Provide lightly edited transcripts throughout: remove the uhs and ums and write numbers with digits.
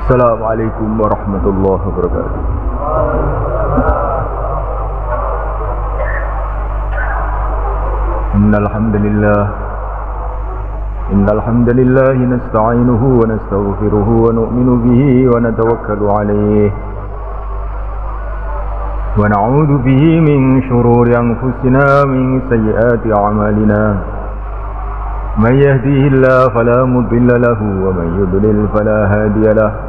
Assalamualaikum warahmatullahi wabarakatuh. Innal hamdalillah nasta'inuhu wa nastaghfiruhu wa nu'minu bihi wa natawakkalu alayhi wa na'udzu bihi min shururi anfusina min sayyiati a'malina. Man yahdihillahu fala mudilla lahu wa man yudlil fala hadiya lahu.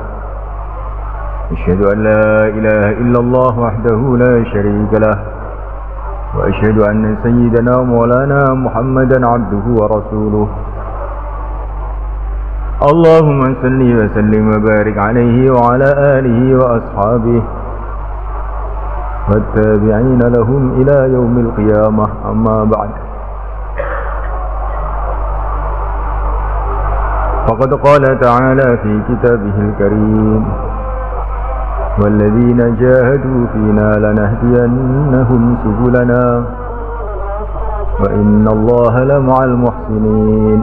Asyhadu an la ilaha illallah wahdahu la syarika lahu wa asyhadu anna sayyidana maulana Muhammadan abduhu wa rasuluh. Allahumma salli wa sallim wa barik alaihi wa ala alihi wa ashabihi wattabi'ina lahum ila yaumil qiyamah, amma ba'd. Faqad qala ta'ala fi kitabihil karim, walladzina jahadu fina lanahdiyannahum subulana wa innallaha lama'al muhsinin.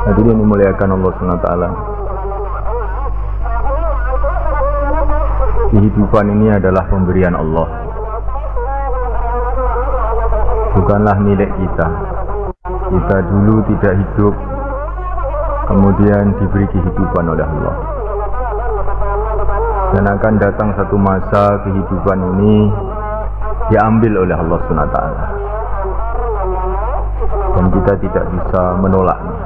Hadirin dimuliakan Allah SWT. Kehidupan ini adalah pemberian Allah, bukanlah milik kita. Kita dulu tidak hidup, kemudian diberi kehidupan oleh Allah. Dan akan datang satu masa kehidupan ini diambil oleh Allah SWT, dan kita tidak bisa menolaknya.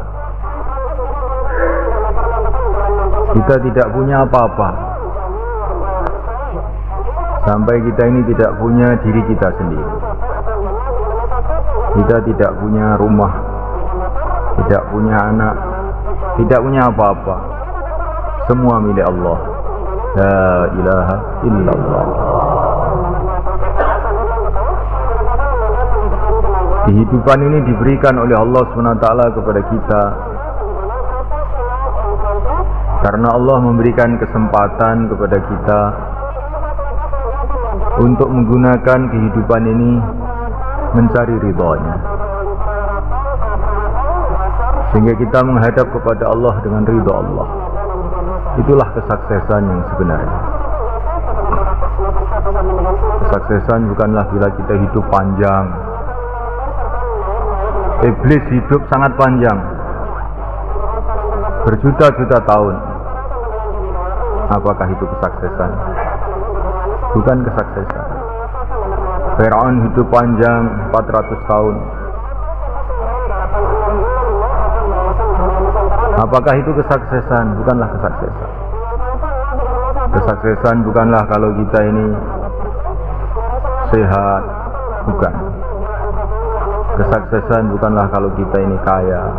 Kita tidak punya apa-apa sampai kita ini tidak punya diri kita sendiri. Kita tidak punya rumah, tidak punya anak, tidak punya apa-apa. Semua milik Allah. La ilaha illallah. Kehidupan ini diberikan oleh Allah SWT kepada kita karena Allah memberikan kesempatan kepada kita untuk menggunakan kehidupan ini mencari ridhonya, sehingga kita menghadap kepada Allah dengan ridho Allah. Itulah kesuksesan yang sebenarnya. Kesuksesan bukanlah bila kita hidup panjang. Iblis hidup sangat panjang, berjuta-juta tahun. Apakah itu kesuksesan? Bukan kesuksesan. Fir'aun hidup panjang 400 tahun. Apakah itu kesuksesan? Bukanlah kesuksesan. Kesuksesan bukanlah kalau kita ini sehat, bukan. Kesuksesan bukanlah kalau kita ini kaya.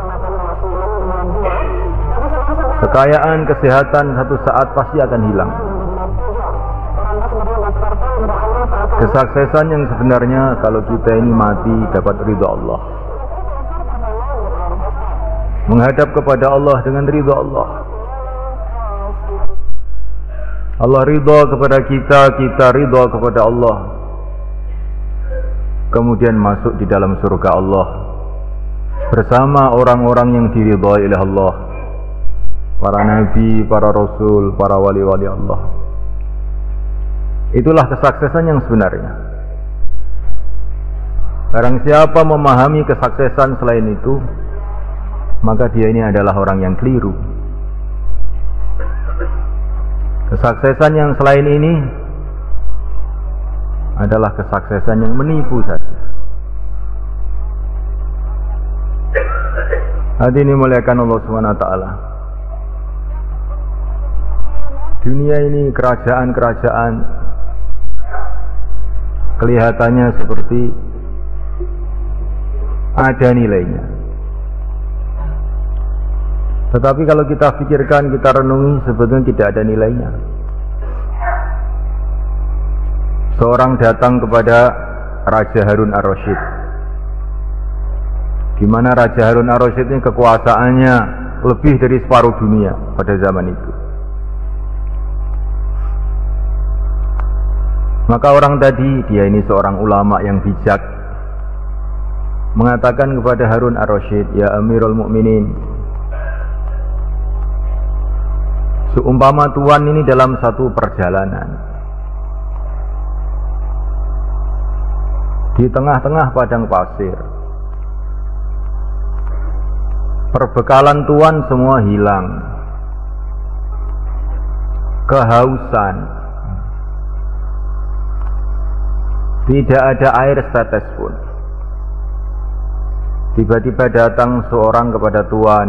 Kekayaan, kesehatan satu saat pasti akan hilang. Kesuksesan yang sebenarnya kalau kita ini mati dapat ridha Allah, menghadap kepada Allah dengan ridha Allah. Allah ridha kepada kita, kita ridha kepada Allah, kemudian masuk di dalam surga Allah bersama orang-orang yang diridhai oleh Allah, para nabi, para rasul, para wali-wali Allah. Itulah kesuksesan yang sebenarnya. Barang siapa memahami kesuksesan selain itu, maka dia ini adalah orang yang keliru. Kesuksesan yang selain ini adalah kesuksesan yang menipu saja. Hadirin dimuliakan Allah SWT. Dunia ini kerajaan-kerajaan kelihatannya seperti ada nilainya. Tetapi kalau kita pikirkan, kita renungi, sebetulnya tidak ada nilainya. Seorang datang kepada Raja Harun ar-Rasyid, di mana Raja Harun ar-Rasyid ini kekuasaannya lebih dari separuh dunia pada zaman itu. Maka orang tadi, dia ini seorang ulama yang bijak, mengatakan kepada Harun ar-Rasyid, "Ya Amirul Mukminin, Seumpama tuan ini dalam satu perjalanan, di tengah-tengah padang pasir, perbekalan tuan semua hilang, kehausan, tidak ada air setetes pun. Tiba-tiba datang seorang kepada tuan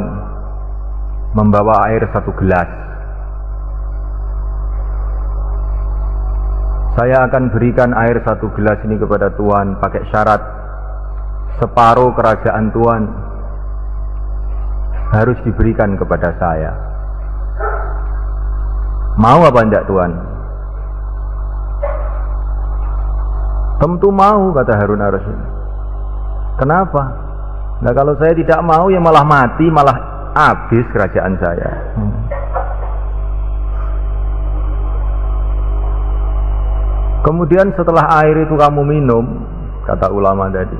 membawa air 1 gelas. Saya akan berikan air 1 gelas ini kepada tuan pakai syarat separuh kerajaan tuan harus diberikan kepada saya. Mau apa enggak tuan? Tentu mau, kata Harun ar-Rasyid. Kenapa? Nah kalau saya tidak mau ya malah mati, malah habis kerajaan saya. Kemudian setelah air itu kamu minum, kata ulama tadi,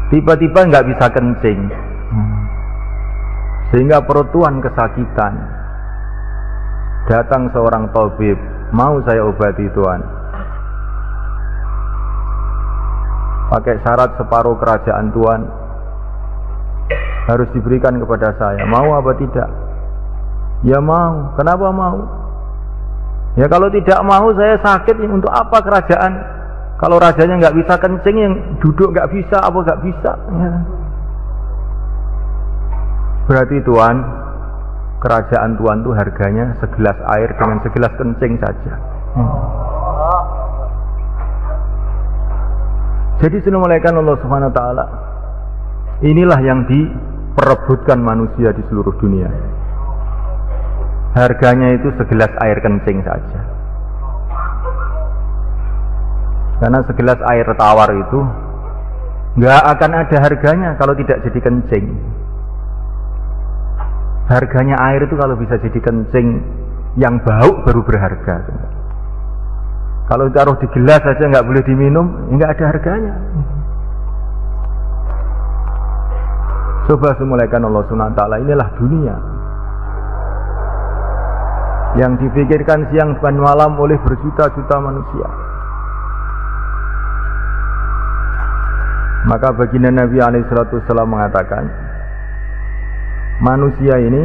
tiba-tiba nggak bisa kencing, sehingga perut tuan kesakitan. Datang seorang tabib, mau saya obati tuan, pakai syarat separuh kerajaan tuan harus diberikan kepada saya. Mau apa tidak? Ya mau. Kenapa mau? Ya kalau tidak mau saya sakit, untuk apa kerajaan? Kalau rajanya nggak bisa kencing, yang duduk nggak bisa, apa nggak bisa? Ya. Berarti tuan, kerajaan tuan itu harganya segelas air dengan segelas kencing saja. Jadi sinulaikan Allah Subhanahu Wa Taala. Inilah yang diperebutkan manusia di seluruh dunia. Harganya itu segelas air kencing saja. Karena segelas air tawar itu nggak akan ada harganya kalau tidak jadi kencing. Harganya air itu kalau bisa jadi kencing yang bau baru berharga. Kalau taruh di gelas saja nggak boleh diminum, nggak ada harganya. Coba simulaikan Allah Subhanahu Wa Taala, inilah dunia yang dipikirkan siang dan malam oleh berjuta-juta manusia. Maka baginda Nabi SAW mengatakan, manusia ini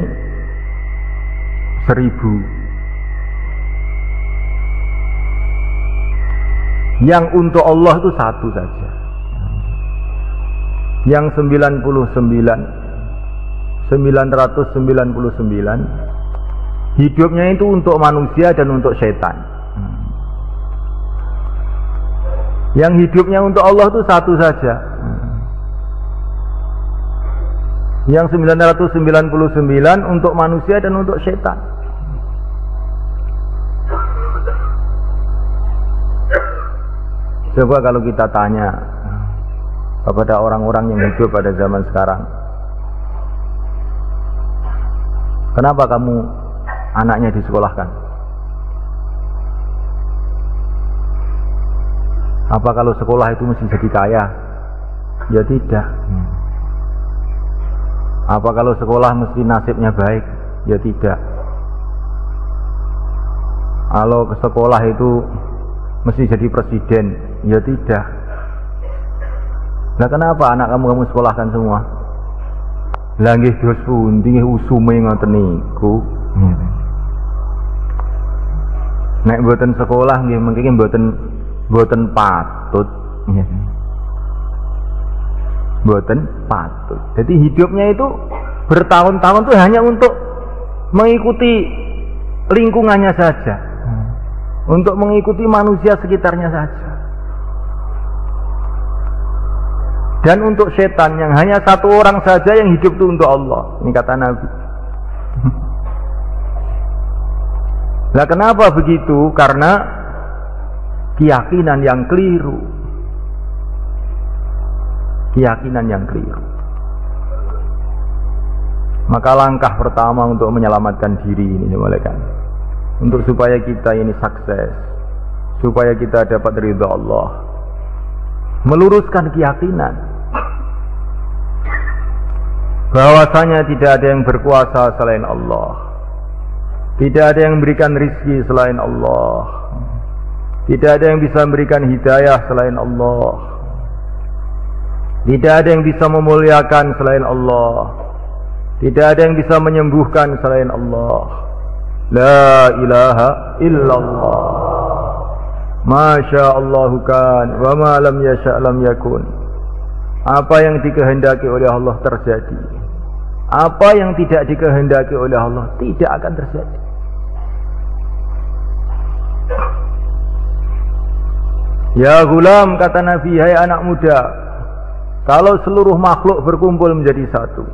1000, yang untuk Allah itu 1 saja. Yang 999 hidupnya itu untuk manusia dan untuk setan. Yang hidupnya untuk Allah itu 1 saja. Yang 999 untuk manusia dan untuk setan. Coba kalau kita tanya kepada orang-orang yang hidup pada zaman sekarang, kenapa kamu anaknya disekolahkan? Apa kalau sekolah itu mesti jadi kaya? Ya tidak. Apa kalau sekolah mesti nasibnya baik? Ya tidak. Kalau ke sekolah itu mesti jadi presiden? Ya tidak. Nah kenapa anak kamu sekolahkan semua? Lah nggih dos pundi nggih usume ngoten niku. Nek mboten sekolah nggih mengki mboten patut. Mboten patut. Jadi hidupnya itu bertahun-tahun itu hanya untuk mengikuti lingkungannya saja. Untuk mengikuti manusia sekitarnya saja. Dan untuk setan yang hanya 1 orang saja yang hidup itu untuk Allah. Ini kata Nabi. Nah kenapa begitu? Karena keyakinan yang keliru. Keyakinan yang keliru. Maka langkah pertama untuk menyelamatkan diri ini dimulaikan, untuk supaya kita ini sukses, supaya kita dapat ridha Allah, meluruskan keyakinan bahwasanya tidak ada yang berkuasa selain Allah, Tidak ada yang memberikan rizki selain Allah. Tidak ada yang bisa memberikan hidayah selain Allah. Tidak ada yang bisa memuliakan selain Allah. Tidak ada yang bisa menyembuhkan selain Allah. La ilaha illallah. Masya Allahu kan, wa ma lam yasha' lam yakun. Apa yang dikehendaki oleh Allah terjadi. Apa yang tidak dikehendaki oleh Allah tidak akan terjadi. Ya gulam, kata Nabi, hai anak muda, kalau seluruh makhluk berkumpul menjadi satu,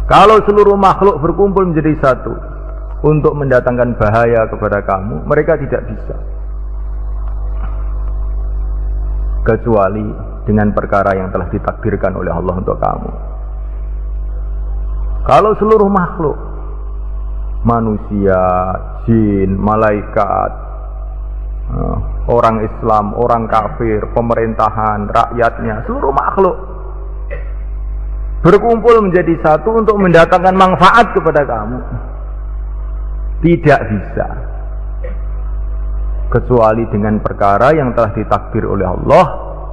kalau seluruh makhluk berkumpul menjadi satu untuk mendatangkan bahaya kepada kamu, mereka tidak bisa, kecuali dengan perkara yang telah ditakdirkan oleh Allah untuk kamu. Kalau seluruh makhluk, manusia, jin, malaikat, orang Islam, orang kafir, pemerintahan, rakyatnya, seluruh makhluk berkumpul menjadi satu untuk mendatangkan manfaat kepada kamu, tidak bisa, kecuali dengan perkara yang telah ditakdir oleh Allah,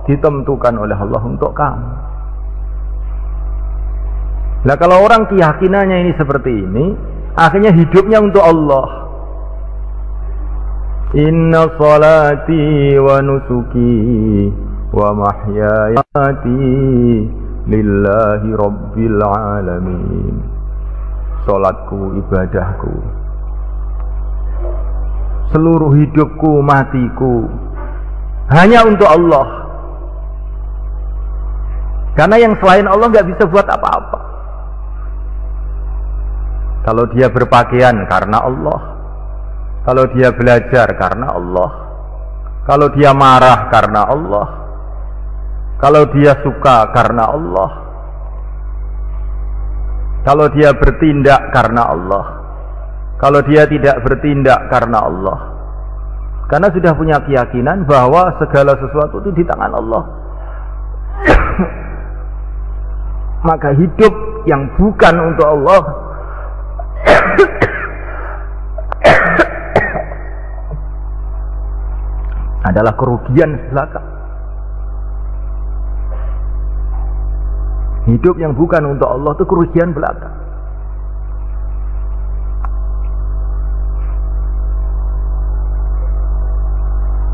ditentukan oleh Allah untuk kamu. Nah, kalau orang keyakinannya ini seperti ini, akhirnya hidupnya untuk Allah. Inna salati wa nusuki wa mahyayati lillahi rabbil alamin. Salatku, ibadahku, seluruh hidupku, matiku hanya untuk Allah. Karena yang selain Allah nggak bisa buat apa-apa. Kalau dia berpakaian karena Allah, kalau dia belajar karena Allah, kalau dia marah karena Allah, kalau dia suka karena Allah, kalau dia bertindak karena Allah, kalau dia tidak bertindak karena Allah, karena sudah punya keyakinan bahwa segala sesuatu itu di tangan Allah. Maka hidup yang bukan untuk Allah adalah kerugian belaka. Hidup yang bukan untuk Allah itu kerugian belaka.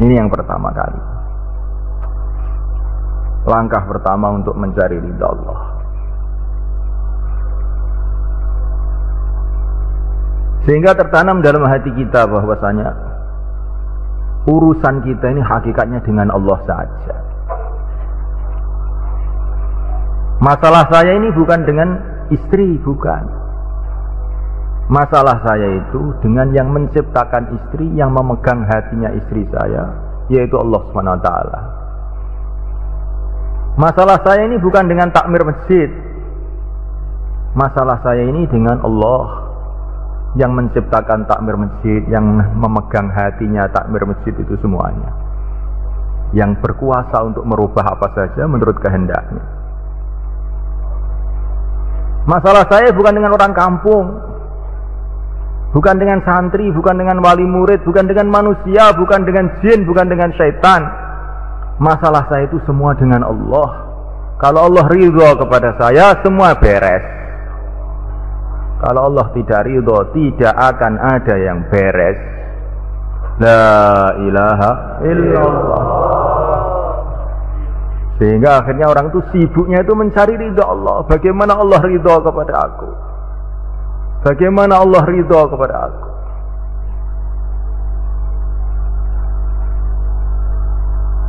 Ini yang pertama kali. Langkah pertama untuk mencari ridha Allah. Sehingga tertanam dalam hati kita bahwasanya urusan kita ini hakikatnya dengan Allah saja. Masalah saya ini bukan dengan istri, bukan. Masalah saya itu dengan yang menciptakan istri, yang memegang hatinya istri saya, yaitu Allah SWT. Masalah saya ini bukan dengan takmir masjid. Masalah saya ini dengan Allah yang menciptakan takmir masjid, yang memegang hatinya takmir masjid itu semuanya, yang berkuasa untuk merubah apa saja menurut kehendaknya. Masalah saya bukan dengan orang kampung, bukan dengan santri, bukan dengan wali murid, bukan dengan manusia, bukan dengan jin, bukan dengan syaitan. Masalah saya itu semua dengan Allah. Kalau Allah ridha kepada saya, semua beres. Kalau Allah tidak ridho, tidak akan ada yang beres. La ilaha illallah. Sehingga akhirnya orang itu sibuknya itu mencari ridho Allah. Bagaimana Allah ridho kepada aku? Bagaimana Allah ridho kepada aku?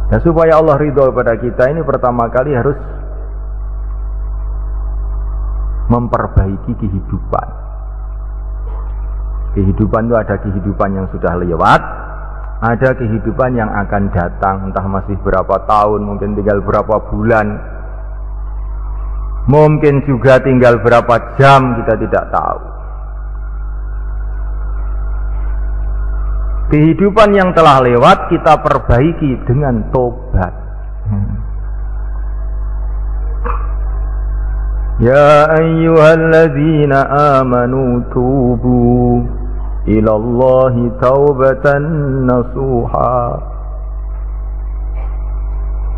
Nah, supaya Allah ridho kepada kita ini pertama kali harus memperbaiki kehidupan. Kehidupan itu ada kehidupan yang sudah lewat, ada kehidupan yang akan datang, entah masih berapa tahun, mungkin tinggal berapa bulan, mungkin juga tinggal berapa jam, kita tidak tahu. Kehidupan yang telah lewat kita perbaiki dengan tobat. Ya ayyuhalladzina amanu tubu ilallahi taubatan nasuha.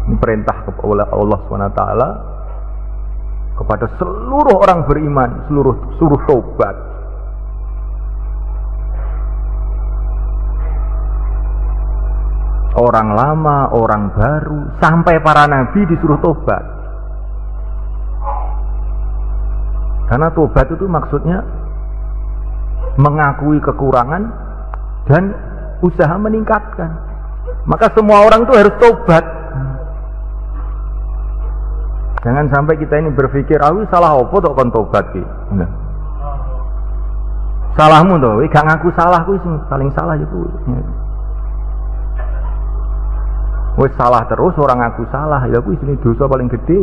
Ini perintah oleh Allah SWT kepada seluruh orang beriman, suruh taubat. Orang lama, orang baru, sampai para nabi disuruh taubat. Karena taubat itu maksudnya mengakui kekurangan dan usaha meningkatkan. Maka semua orang itu harus taubat. Jangan sampai kita ini berpikir, awi salah apa tok kon taubat ki. Salahmu to, gak ngaku salah kuwi sing paling salah iku. Wis salah terus orang ngaku salah, ya kuwi sing dosa paling gede.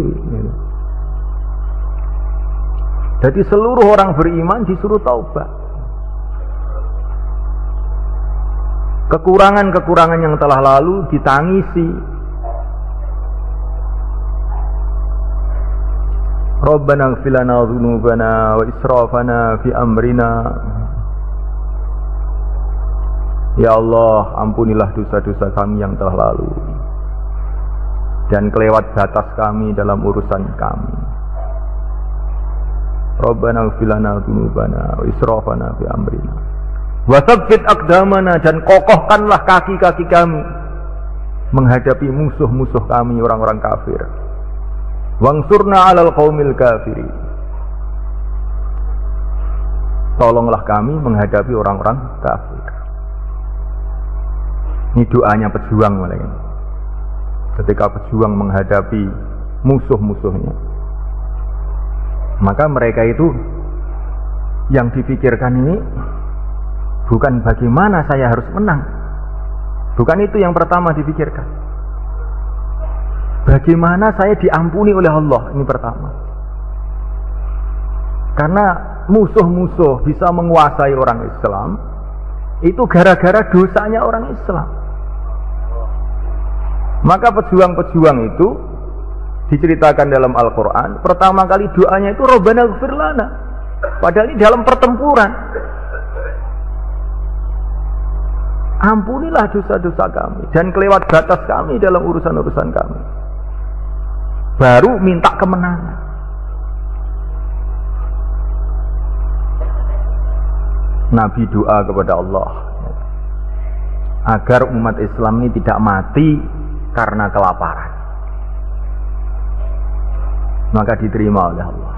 Jadi seluruh orang beriman disuruh taubat. Kekurangan-kekurangan yang telah lalu ditangisi. Rabbana ighfir lana dzunubana wa israfana fi amrina. Ya Allah, ampunilah dosa-dosa kami yang telah lalu dan kelewat batas kami dalam urusan kami. Rabbana ighfir lana dzunubana wa israfana fi amrina. Wa tsabbit aqdamana, dan kokohkanlah kaki-kaki kami menghadapi musuh-musuh kami orang-orang kafir. Wangsurna 'alal qaumil kafirin. Tolonglah kami menghadapi orang-orang kafir. Ini doanya pejuang mulai. Ketika pejuang menghadapi musuh-musuhnya, maka mereka itu yang dipikirkan ini bukan bagaimana saya harus menang. Bukan itu yang pertama dipikirkan. Bagaimana saya diampuni oleh Allah, ini pertama. Karena musuh-musuh bisa menguasai orang Islam itu gara-gara dosanya orang Islam. Maka pejuang-pejuang itu diceritakan dalam Al-Quran, pertama kali doanya itu Rabbana ighfir lana. Padahal ini dalam pertempuran. Ampunilah dosa-dosa kami dan kelewat batas kami dalam urusan-urusan kami. Baru minta kemenangan. Nabi doa kepada Allah agar umat Islam ini tidak mati karena kelaparan. Maka diterima oleh Allah.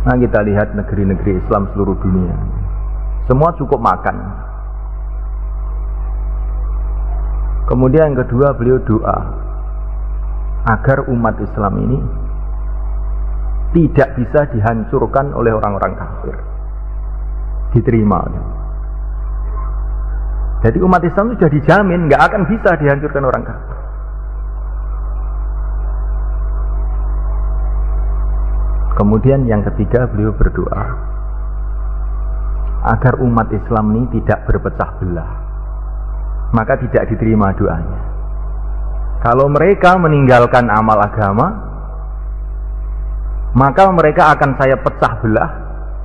Nah, kita lihat negeri-negeri Islam seluruh dunia, semua cukup makan. Kemudian yang kedua, beliau doa agar umat Islam ini tidak bisa dihancurkan oleh orang-orang kafir. Diterima. Jadi umat Islam itu sudah dijamin nggak akan bisa dihancurkan orang kafir. Kemudian yang ketiga, beliau berdoa agar umat Islam ini tidak berpecah belah. Maka tidak diterima doanya. Kalau mereka meninggalkan amal agama, maka mereka akan saya pecah belah,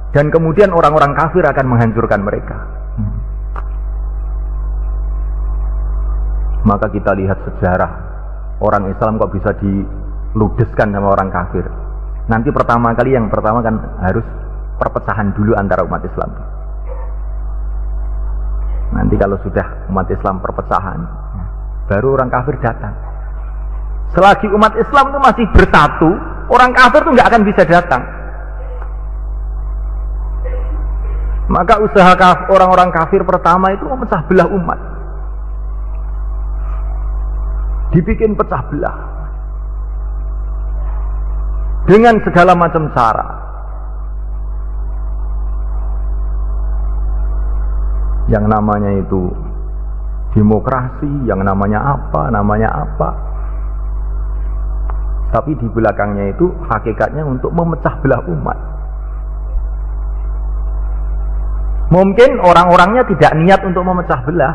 dan kemudian orang-orang kafir akan menghancurkan mereka. Maka kita lihat sejarah orang Islam kok bisa diludeskan sama orang kafir. Nanti pertama kali yang pertama kan harus perpecahan dulu antara umat Islam. Nanti kalau sudah umat Islam perpecahan, baru orang kafir datang. Selagi umat Islam itu masih bersatu, orang kafir itu nggak akan bisa datang. Maka usaha orang-orang kafir pertama itu memecah belah umat. Dibikin pecah belah dengan segala macam cara. Yang namanya itu demokrasi, yang namanya apa. Tapi di belakangnya itu hakikatnya untuk memecah belah umat. Mungkin orang-orangnya tidak niat untuk memecah belah,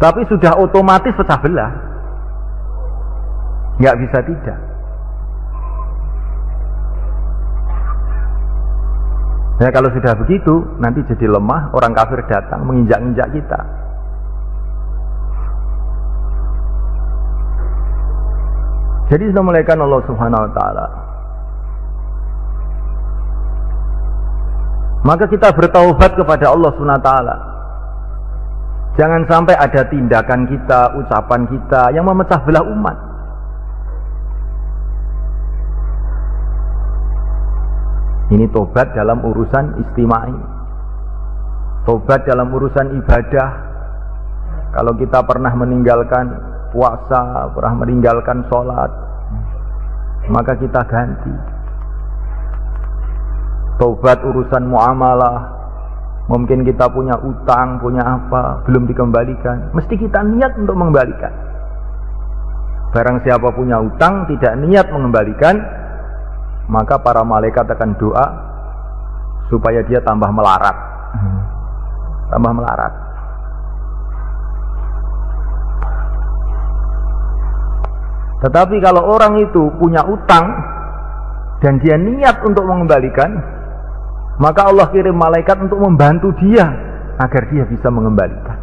tapi sudah otomatis pecah belah. Nggak bisa tidak. Nah kalau sudah begitu, nanti jadi lemah, orang kafir datang menginjak-injak kita. Jadi sudah mulaikan Allah Subhanahu Wa Taala. Maka kita bertaubat kepada Allah Subhanahu Wa Taala. Jangan sampai ada tindakan kita, ucapan kita yang memecah belah umat. Ini tobat dalam urusan istimai, tobat dalam urusan ibadah. Kalau kita pernah meninggalkan puasa, pernah meninggalkan sholat, maka kita ganti. Tobat urusan muamalah, mungkin kita punya utang, punya apa, belum dikembalikan, mesti kita niat untuk mengembalikan. Barang siapa punya utang, tidak niat mengembalikan, maka para malaikat akan doa supaya dia tambah melarat. Tambah melarat. Tetapi kalau orang itu punya utang dan dia niat untuk mengembalikan, maka Allah kirim malaikat untuk membantu dia agar dia bisa mengembalikan.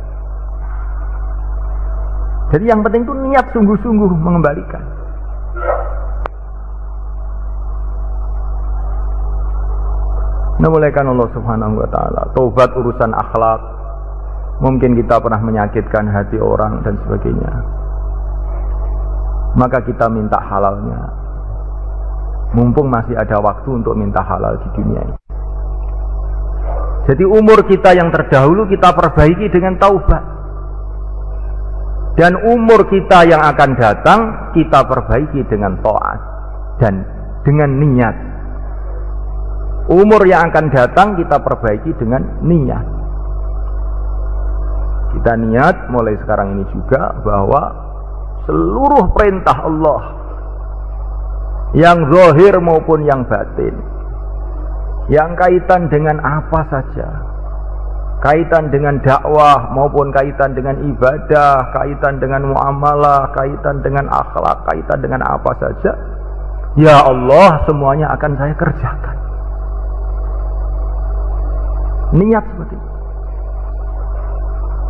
Jadi yang penting itu niat sungguh-sungguh mengembalikan. Mulaikan Allah Subhanahu Wa Taala. Taubat urusan akhlak, mungkin kita pernah menyakitkan hati orang dan sebagainya, maka kita minta halalnya. Mumpung masih ada waktu untuk minta halal di dunia ini. Jadi umur kita yang terdahulu kita perbaiki dengan taubat, dan umur kita yang akan datang kita perbaiki dengan taat dan dengan niat. Umur yang akan datang kita perbaiki dengan niat. Kita niat mulai sekarang ini juga bahwa seluruh perintah Allah, yang zahir maupun yang batin, yang kaitan dengan apa saja, kaitan dengan dakwah maupun kaitan dengan ibadah, kaitan dengan muamalah, kaitan dengan akhlak, kaitan dengan apa saja, ya Allah semuanya akan saya kerjakan. Niat seperti itu.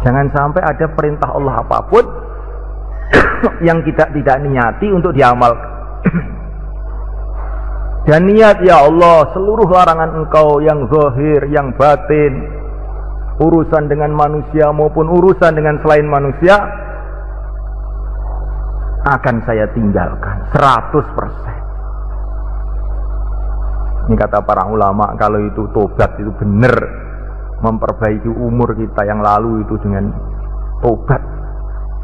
Jangan sampai ada perintah Allah apapun yang kita tidak niati untuk diamalkan. Dan niat, ya Allah, seluruh larangan Engkau yang zahir, yang batin, urusan dengan manusia maupun urusan dengan selain manusia, akan saya tinggalkan 100%. Ini kata para ulama, kalau itu tobat itu benar, memperbaiki umur kita yang lalu itu dengan tobat,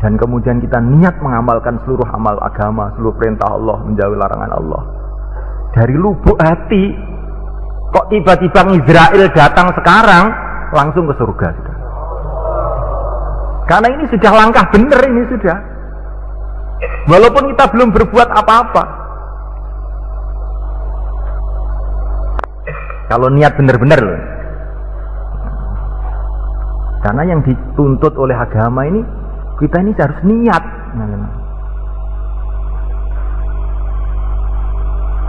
dan kemudian kita niat mengamalkan seluruh amal agama, seluruh perintah Allah, menjauhi larangan Allah dari lubuk hati. Kok tiba-tiba Israel datang sekarang langsung ke surga sudah. Karena ini sudah langkah benar, ini sudah, walaupun kita belum berbuat apa-apa. Kalau niat benar-benar loh. Karena yang dituntut oleh agama ini, kita ini harus niat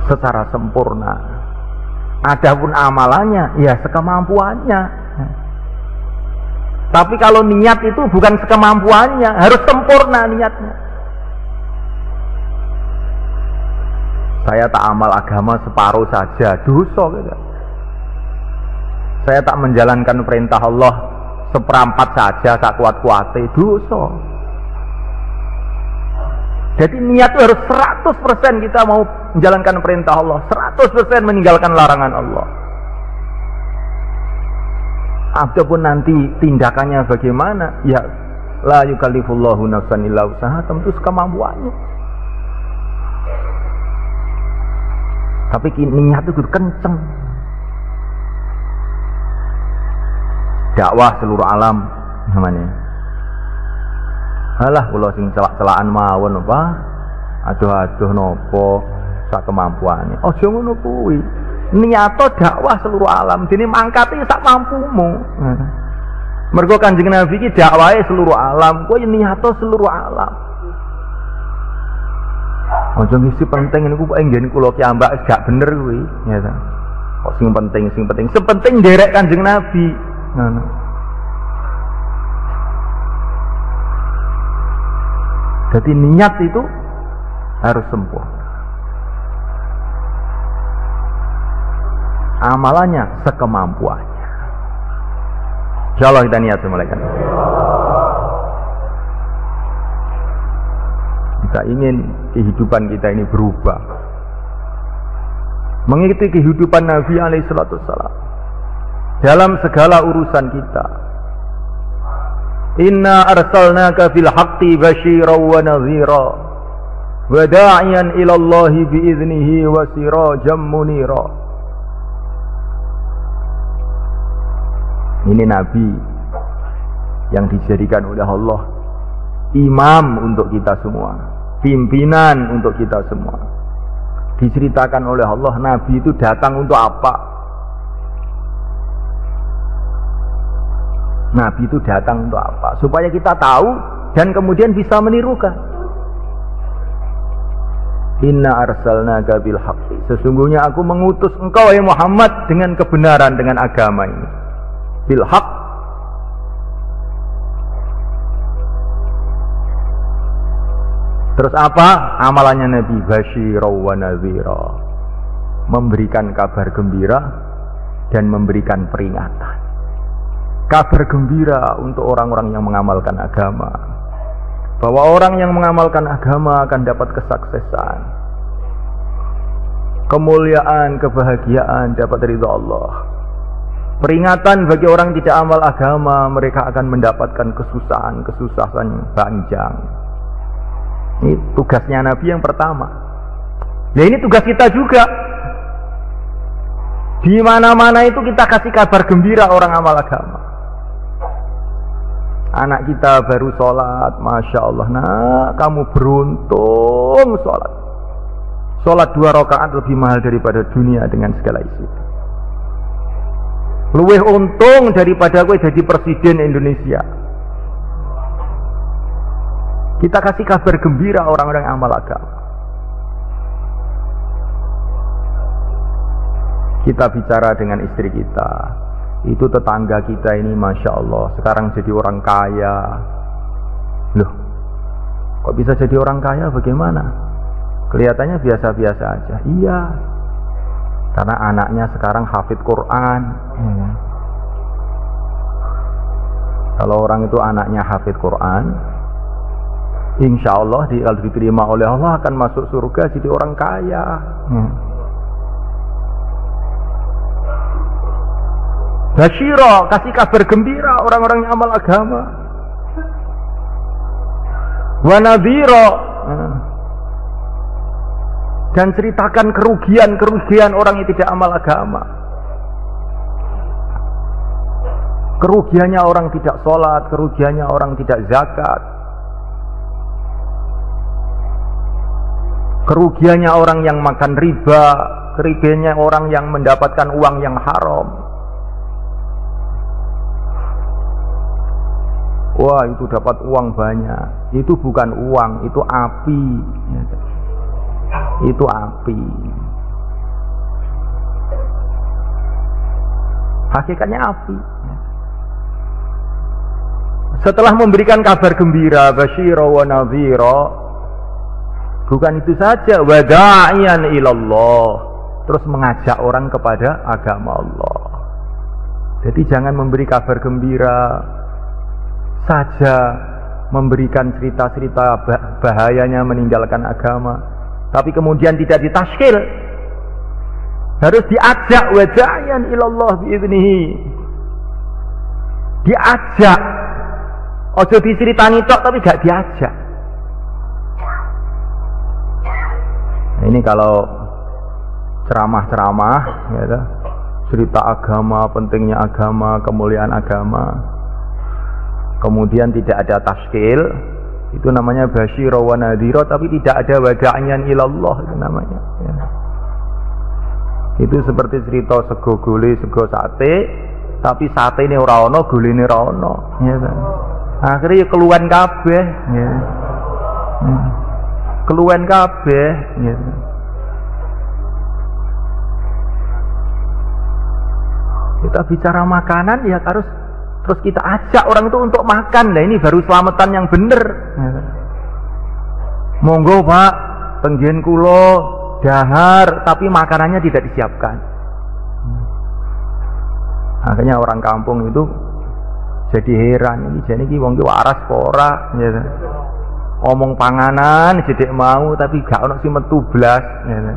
secara sempurna. Adapun amalannya ya sekemampuannya. Tapi kalau niat itu bukan sekemampuannya, harus sempurna niatnya. Saya tak amal agama separuh saja, dosa gitu. Saya tak menjalankan perintah Allah seperempat saja, tak kuat-kuatnya, dosa. Jadi niat itu harus 100% kita mau menjalankan perintah Allah, 100% meninggalkan larangan Allah. Adapun nanti tindakannya bagaimana, ya la yukallifullahu nafsan illa usaha, tentu sekemampuannya. Tapi niat itu kenceng. Dakwah seluruh alam namanya. Alah kula sing celak-celakan mawon apa? Aduh-aduh nopo sak kemampuane. Aja ngono kuwi. Niato dakwah seluruh alam, dene mangkate sak mampumu. Mergo Kanjeng Nabi iki dakwahe seluruh alam, kowe niato seluruh alam. Ojo ngisi penting niku kok enggen kula kiambak gak bener kuwi, ya ta. Kok sing penting. Sepenting nderek Kanjeng Nabi. Ngono. Jadi niat itu harus sempurna. Amalannya sekemampuannya. Insyaallah kita niat semulaikan. Kita ingin kehidupan kita ini berubah, mengikuti kehidupan Nabi alaihissalam dalam segala urusan kita. Inna arsalnaka fil haqqi basyiran wa nadhira wa da'iyan ila Allah biiznihi wa sirajan munira. Ini Nabi yang dijadikan oleh Allah imam untuk kita semua, pimpinan untuk kita semua. Diceritakan oleh Allah, Nabi itu datang untuk apa? Nabi itu datang untuk apa? Supaya kita tahu dan kemudian bisa menirukan. Inna arsalnaka bil haqqi. Sesungguhnya aku mengutus engkau ya Muhammad dengan kebenaran, dengan agama ini. Bil haqq. Terus apa? Amalannya Nabi basyira wa nadhira. Memberikan kabar gembira dan memberikan peringatan. Kabar gembira untuk orang-orang yang mengamalkan agama, bahwa orang yang mengamalkan agama akan dapat kesuksesan, kemuliaan, kebahagiaan, dapat ridha Allah. Peringatan bagi orang tidak amal agama, mereka akan mendapatkan kesusahan yang panjang. Ini tugasnya Nabi yang pertama. Ya ini tugas kita juga. Di mana-mana itu kita kasih kabar gembira orang amal agama. Anak kita baru sholat, Masya Allah, nah kamu beruntung sholat. Sholat 2 rakaat lebih mahal daripada dunia dengan segala isi. Luwih untung daripada gue jadi presiden Indonesia. Kita kasih kabar gembira orang-orang amal agama. Kita bicara dengan istri kita. Itu tetangga kita ini Masya Allah sekarang jadi orang kaya. Loh, kok bisa jadi orang kaya bagaimana? Kelihatannya biasa-biasa aja. Iya, karena anaknya sekarang hafid Quran. Kalau orang itu anaknya hafid Quran, insya Allah kalau diterima oleh Allah akan masuk surga jadi orang kaya. Basyira, kasih kabar gembira orang-orang yang amal agama. Wa nadhira, dan ceritakan kerugian orang yang tidak amal agama. Kerugiannya orang tidak sholat, kerugiannya orang tidak zakat, kerugiannya orang yang makan riba, kerugiannya orang yang mendapatkan uang yang haram. Wah, itu dapat uang banyak. Itu bukan uang, itu api. Itu api. Hakikatnya api. Setelah memberikan kabar gembira, basyira wa nadhira, bukan itu saja, wa da'iyan ilallah, terus mengajak orang kepada agama Allah. Jadi jangan memberi kabar gembira saja, memberikan cerita-cerita bahayanya meninggalkan agama, tapi kemudian tidak ditashkil. Harus diajak, wa da'iyan ilallah biiznihi. Diajak. Ojo diceritani tok tapi gak diajak. Nah, ini kalau ceramah-ceramah ya, cerita agama, pentingnya agama, kemuliaan agama, kemudian tidak ada tashkil, itu namanya basyira wa nadhira, tapi tidak ada wa da'iyan ilallah, itu namanya ya. Itu seperti cerita sego gule, sego sate, tapi sate ini ora ono, gule ini ora ono ya kan. Akhirnya keluhan kabeh ya. keluwen kabeh gitu. Kita bicara makanan ya harus terus kita ajak orang itu untuk makan. Lah ini baru selamatan yang bener gitu. Monggo Pak, tenggen kula dahar tapi makanannya tidak disiapkan. Akhirnya orang kampung itu jadi heran, ini wong ki waras apa ora gitu. Omong panganan jedek mau tapi gak ono sing metu blas gitu.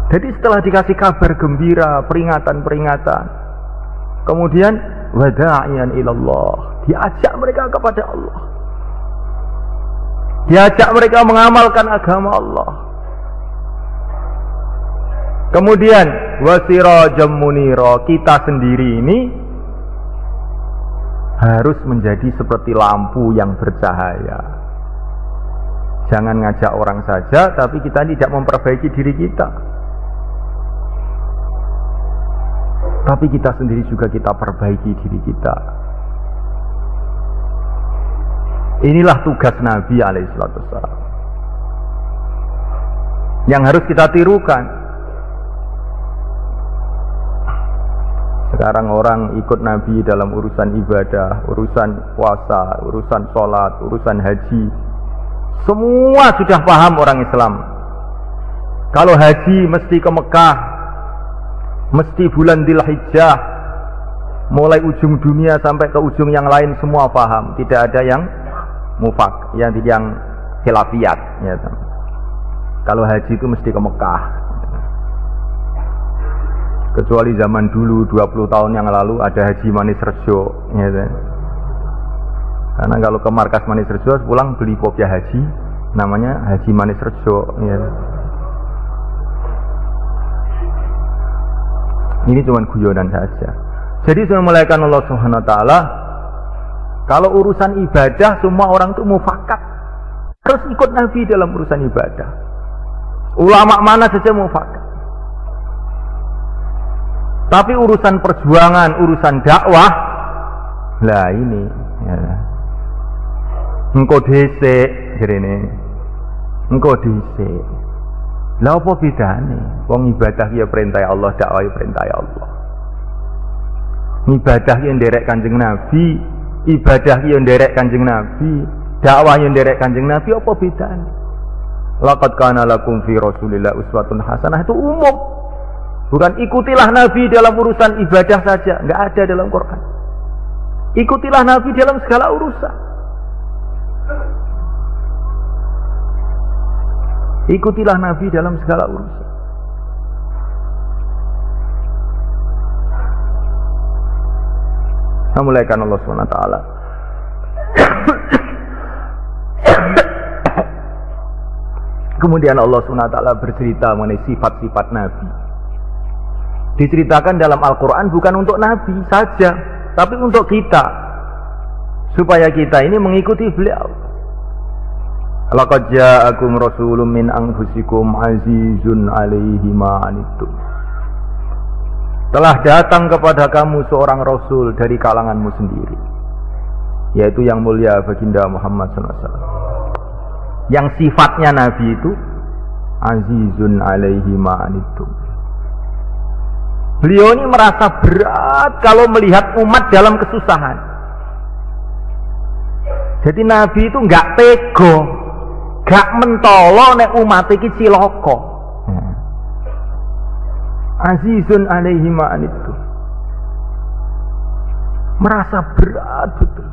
Jadi setelah dikasih kabar gembira, peringatan-peringatan, kemudian wada'iyan ilallah, diajak mereka kepada Allah, diajak mereka mengamalkan agama Allah. Kemudian wasirajam munira, kita sendiri ini harus menjadi seperti lampu yang bercahaya. Jangan ngajak orang saja tapi kita tidak memperbaiki diri kita, tapi kita sendiri juga kita perbaiki diri kita. Inilah tugas Nabi alaihissalam yang harus kita tirukan. Sekarang orang ikut Nabi dalam urusan ibadah, urusan puasa, urusan sholat, urusan haji. Semua sudah paham orang Islam. Kalau haji mesti ke Mekah, mesti bulan Dzulhijjah, mulai ujung dunia sampai ke ujung yang lain semua paham. Tidak ada yang mufak, yang khilafiyat ya. Kalau haji itu mesti ke Mekah. Kecuali zaman dulu 20 tahun yang lalu ada Haji Manis Rejo ya. Karena kalau ke markas Manis Rejo pulang beli kopiah haji, namanya Haji Manis Rejo ya. Ini cuma guyonan saja. Jadi sudah mulaikan Allah Subhanahu wa taala, kalau urusan ibadah semua orang itu mufakat, harus ikut Nabi dalam urusan ibadah. Ulama mana saja mufakat. Tapi urusan perjuangan, urusan dakwah, lah ini ya. Engko dhisik jerene. Engko dhisik. Lah apa bedane? Wong ibadah ya perintah Allah, dakwah ya perintah Allah. Ibadah yang nderek Kanjeng Nabi, ibadah yang nderek Kanjeng Nabi, dakwah yang nderek Kanjeng Nabi, apa bedane? Laqad kana lakum fi Rasulillah uswatun hasanah, itu umum. Bukan ikutilah Nabi dalam urusan ibadah saja, enggak ada dalam Quran. Ikutilah Nabi dalam segala urusan. Ikutilah Nabi dalam segala urusan. Mulaikan Allah SWT. Kemudian Allah SWT bercerita mengenai sifat-sifat Nabi. Diceritakan dalam Al-Quran bukan untuk Nabi saja, tapi untuk kita, supaya kita ini mengikuti beliau. Laqad ja'akum rasulun min anfusikum azizun 'alaihi ma 'anittum. Telah datang kepada kamu seorang rasul dari kalanganmu sendiri, yaitu yang mulia baginda Muhammad SAW. Yang sifatnya Nabi itu azizun 'alaihi ma 'anittum. Beliau ini merasa berat kalau melihat umat dalam kesusahan. Jadi Nabi itu enggak tego, enggak mentolo nek umat iki cilaka. Azizun 'alaihi ma 'anittum. Merasa berat betul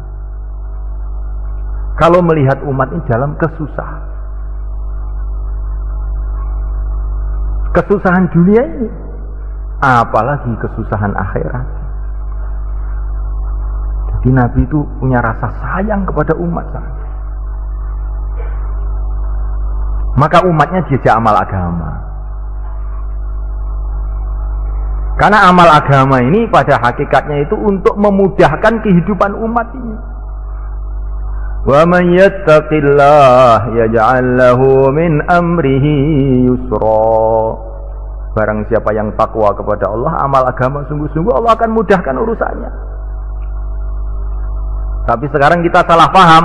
kalau melihat umat ini dalam kesusahan. Kesusahan dunia ini, apalagi kesusahan akhirat. Jadi Nabi itu punya rasa sayang kepada umat. Maka umatnya diajak amal agama. Karena amal agama ini pada hakikatnya itu untuk memudahkan kehidupan umat ini. Wa man yattaqillah yaj'al lahu min amrihi yusra. Barang siapa yang takwa kepada Allah, amal agama sungguh-sungguh, Allah akan mudahkan urusannya. Tapi sekarang kita salah paham.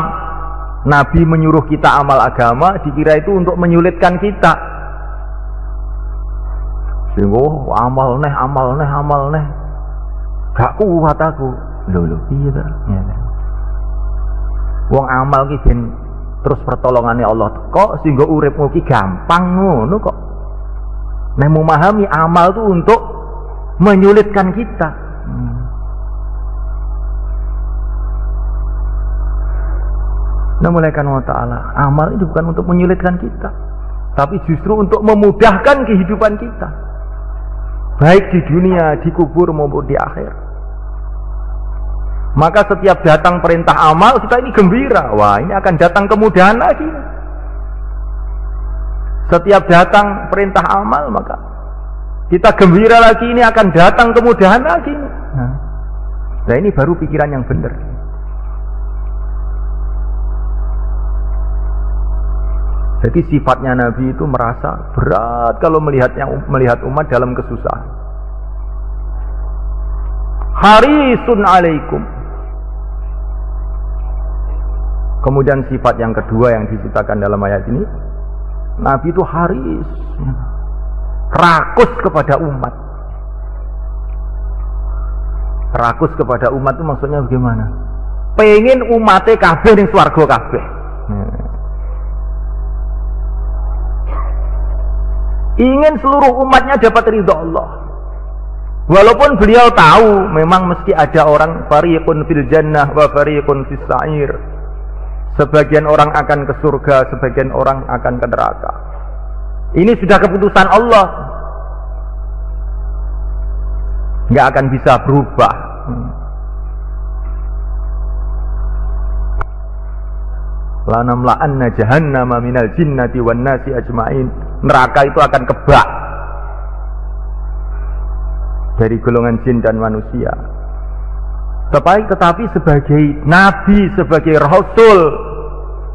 Nabi menyuruh kita amal agama dikira itu untuk menyulitkan kita. Sehingga amal neh. Gak kuat aku. Lho piye ta? Wong amal ki ben terus pertolongane Allah kok sehingga uripmu ki gampang ngono kok. Nek memahami amal itu untuk menyulitkan kita. Namulakan wa ta'ala, amal itu bukan untuk menyulitkan kita, tapi justru untuk memudahkan kehidupan kita, baik di dunia, di kubur maupun di akhir. Maka setiap datang perintah amal kita ini gembira, wah ini akan datang kemudahan lagi. Setiap datang perintah amal maka kita gembira lagi, ini akan datang kemudahan lagi. Nah ini baru pikiran yang benar. Jadi sifatnya Nabi itu merasa berat kalau melihat umat dalam kesusahan. Harisun alaikum. Kemudian sifat yang kedua yang diceritakan dalam ayat ini, Nabi itu haris, rakus kepada umat. Rakus kepada umat itu maksudnya bagaimana? Pengen umatnya kabeh ning swarga kabeh. Ingin seluruh umatnya dapat ridha Allah. Walaupun beliau tahu memang mesti ada orang fariqun fil jannah wa fariqun fis sa'ir. Sebagian orang akan ke surga, sebagian orang akan ke neraka. Ini sudah keputusan Allah. Nggak akan bisa berubah. Lanamla'anna jahannama minal jinnati wan nasi ajma'in. Neraka itu akan kebak dari golongan jin dan manusia. Tetapi sebagai nabi, sebagai rasul,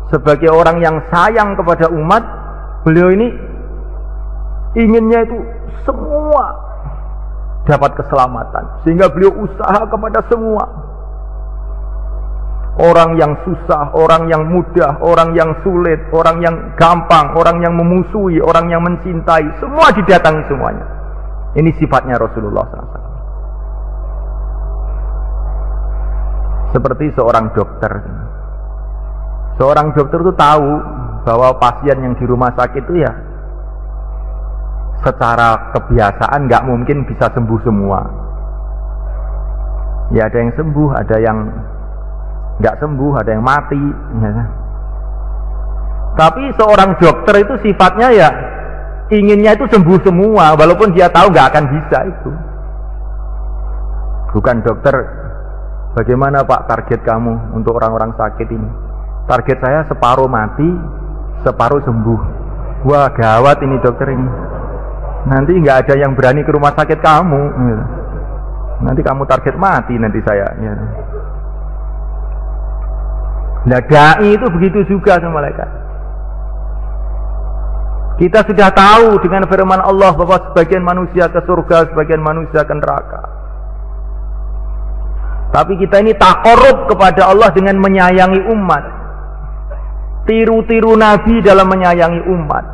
sebagai orang yang sayang kepada umat, beliau ini inginnya itu semua dapat keselamatan, sehingga beliau usaha kepada semua. Orang yang susah, orang yang mudah, orang yang sulit, orang yang gampang, orang yang memusuhi, orang yang mencintai, semua didatangi semuanya. Ini sifatnya Rasulullah SAW. Seperti seorang dokter. Seorang dokter itu tahu bahwa pasien yang di rumah sakit itu ya secara kebiasaan nggak mungkin bisa sembuh semua. Ya ada yang sembuh, ada yang nggak sembuh, ada yang mati, ya. Tapi seorang dokter itu sifatnya ya inginnya itu sembuh semua, walaupun dia tahu nggak akan bisa itu. Bukan dokter, bagaimana Pak target kamu untuk orang-orang sakit ini? Target saya separuh mati, separuh sembuh. Wah gawat ini dokter ini. Nanti nggak ada yang berani ke rumah sakit kamu. Ya. Nanti kamu target mati nanti saya. Ya. Nah da'i itu begitu juga sama malaikat. Kita sudah tahu dengan firman Allah bahwa sebagian manusia ke surga, sebagian manusia ke neraka. Tapi kita ini taqarrub kepada Allah dengan menyayangi umat. Tiru-tiru Nabi dalam menyayangi umat.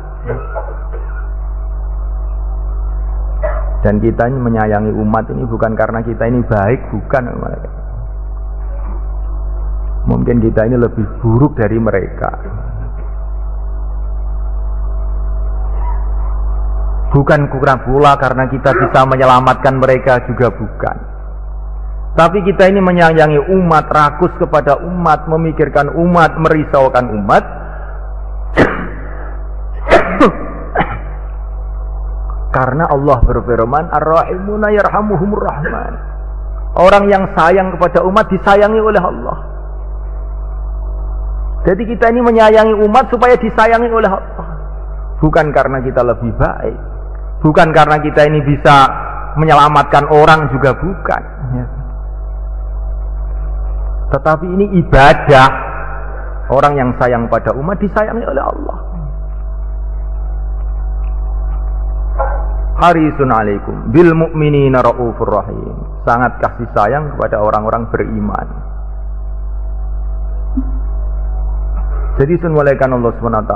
Dan kita ini menyayangi umat ini bukan karena kita ini baik, bukan malaikat. Mungkin kita ini lebih buruk dari mereka. Bukan kurang pula karena kita bisa menyelamatkan mereka juga bukan. Tapi kita ini menyayangi umat, rakus kepada umat, memikirkan umat, merisaukan umat. Karena Allah berfirman, Ar-Rahimuna yarhamuhumur Rahman. Orang yang sayang kepada umat disayangi oleh Allah. Jadi kita ini menyayangi umat supaya disayangi oleh Allah. Bukan karena kita lebih baik, bukan karena kita ini bisa menyelamatkan orang juga bukan. Tetapi ini ibadah. Orang yang sayang pada umat disayangi oleh Allah. Harisun alaikum bil mu'minina raufur rahim. Sangat kasih sayang kepada orang-orang beriman. Jadi sun mulaikan Allah SWT.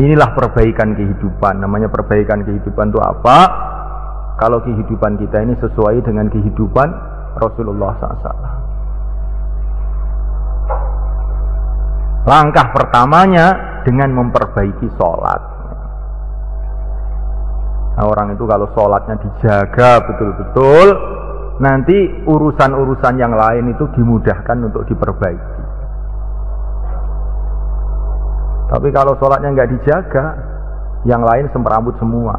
Inilah perbaikan kehidupan. Namanya perbaikan kehidupan itu apa? Kalau kehidupan kita ini sesuai dengan kehidupan Rasulullah SAW. Langkah pertamanya dengan memperbaiki sholat. Nah, orang itu kalau sholatnya dijaga betul-betul, nanti urusan-urusan yang lain itu dimudahkan untuk diperbaiki. Tapi kalau sholatnya nggak dijaga, yang lain semperambut semua.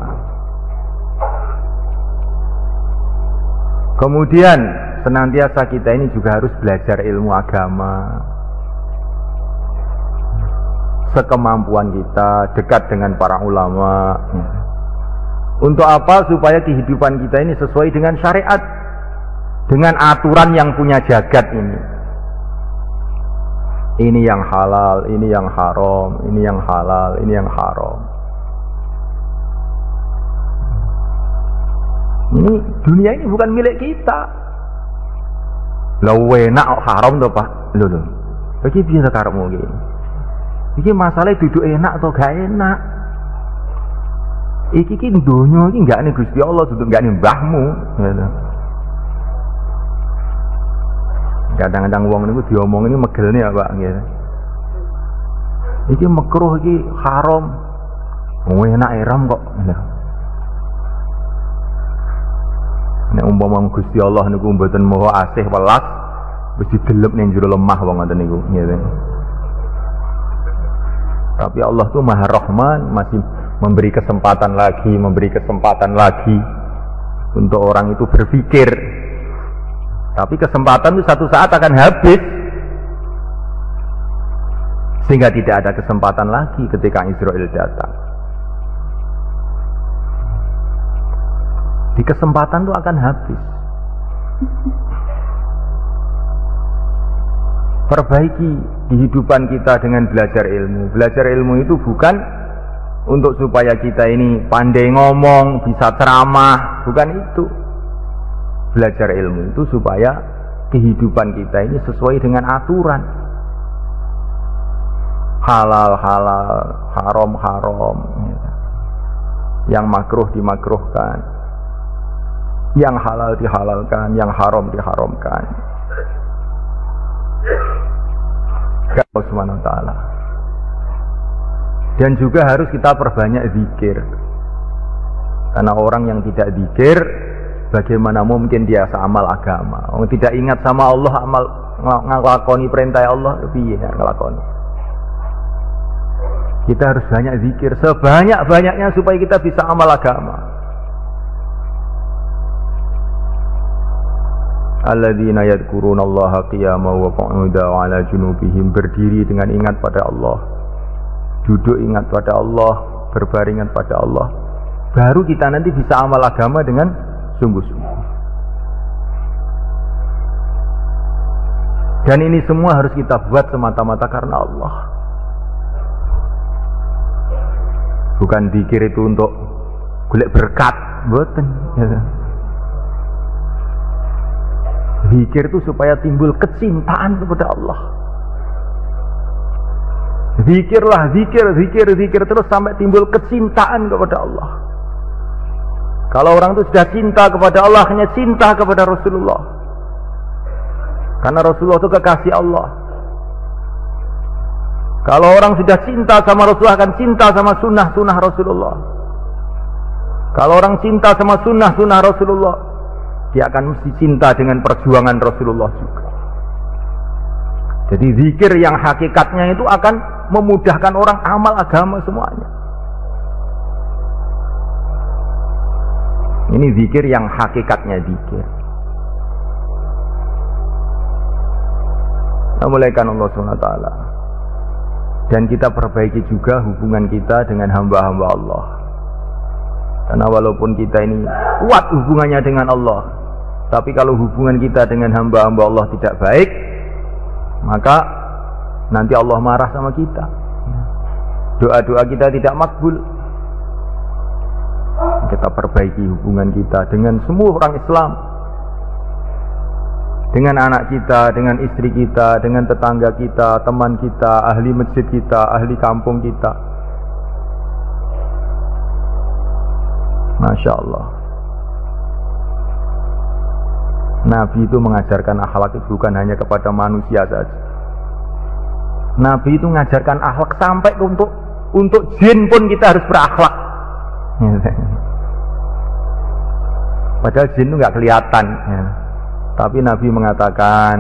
Kemudian senantiasa kita ini juga harus belajar ilmu agama. Sekemampuan kita, dekat dengan para ulama. Untuk apa? Supaya kehidupan kita ini sesuai dengan syariat, dengan aturan yang punya jagat ini. Ini yang halal, ini yang haram, ini yang halal, ini yang haram. Ini dunia ini bukan milik kita. Lah enak haram to, Pak? Lho. Iki biasa karepmu iki. Iki masalah duduk enak atau gak enak. Iki ki donya iki gak ning Gusti Allah, duduk gak ning mbahmu, gitu. Kadang-kadang wong niku diomongin megelne ya, Pak, gitu. Iki makruh, iki haram. Enak eram kok. Nek umpama Gusti Allah niku mboten maha asih welas, wis didelep ning jero lemah wong ngoten niku, gitu. Tapi Allah tuh Maha Rahman, masih memberi kesempatan lagi untuk orang itu berpikir. Tapi kesempatan itu satu saat akan habis, sehingga tidak ada kesempatan lagi ketika Israel datang. Di kesempatan itu akan habis. Perbaiki kehidupan kita dengan belajar ilmu. Belajar ilmu itu bukan untuk supaya kita ini pandai ngomong, bisa ceramah, bukan itu. Belajar ilmu itu supaya kehidupan kita ini sesuai dengan aturan. Halal halal, haram haram, yang makruh dimakruhkan, yang halal dihalalkan, yang haram diharamkan. Allah Subhanahu wa taala. Dan juga harus kita perbanyak zikir. Karena orang yang tidak zikir, bagaimana mungkin dia seamal agama? Orang tidak ingat sama Allah, amal nglakoni perintah Allah, piye nglakoni? Kita harus banyak zikir, sebanyak-banyaknya supaya kita bisa amal agama. Alladzina yadhkurunallaha qiyaman wa qu'udan wa 'ala junubihim, berdiri dengan ingat pada Allah, duduk ingat pada Allah, berbaring ingat pada Allah. Baru kita nanti bisa amal agama dengan sungguh-sungguh. Dan ini semua harus kita buat semata-mata karena Allah. Bukan zikir itu untuk golek berkat, mboten. Zikir itu supaya timbul kecintaan kepada Allah. Zikirlah, zikir terus sampai timbul kecintaan kepada Allah. Kalau orang itu sudah cinta kepada Allah, hanya cinta kepada Rasulullah. Karena Rasulullah itu kekasih Allah. Kalau orang sudah cinta sama Rasulullah, akan cinta sama sunnah-sunnah Rasulullah. Kalau orang cinta sama sunnah-sunnah Rasulullah, dia akan mesti cinta dengan perjuangan Rasulullah juga. Jadi zikir yang hakikatnya itu akan memudahkan orang amal agama semuanya. Ini zikir yang hakikatnya zikir. Namulaikan Allah SWT. Dan kita perbaiki juga hubungan kita dengan hamba-hamba Allah. Karena walaupun kita ini kuat hubungannya dengan Allah, tapi kalau hubungan kita dengan hamba-hamba Allah tidak baik, maka nanti Allah marah sama kita. Doa-doa kita tidak makbul. Kita perbaiki hubungan kita dengan semua orang Islam, dengan anak kita, dengan istri kita, dengan tetangga kita, teman kita, ahli masjid kita, ahli kampung kita. Masya Allah. Nabi itu mengajarkan akhlak itu bukan hanya kepada manusia saja. Nabi itu mengajarkan akhlak sampai untuk jin pun kita harus berakhlak. Padahal jin itu nggak kelihatan. Ya. Tapi Nabi mengatakan,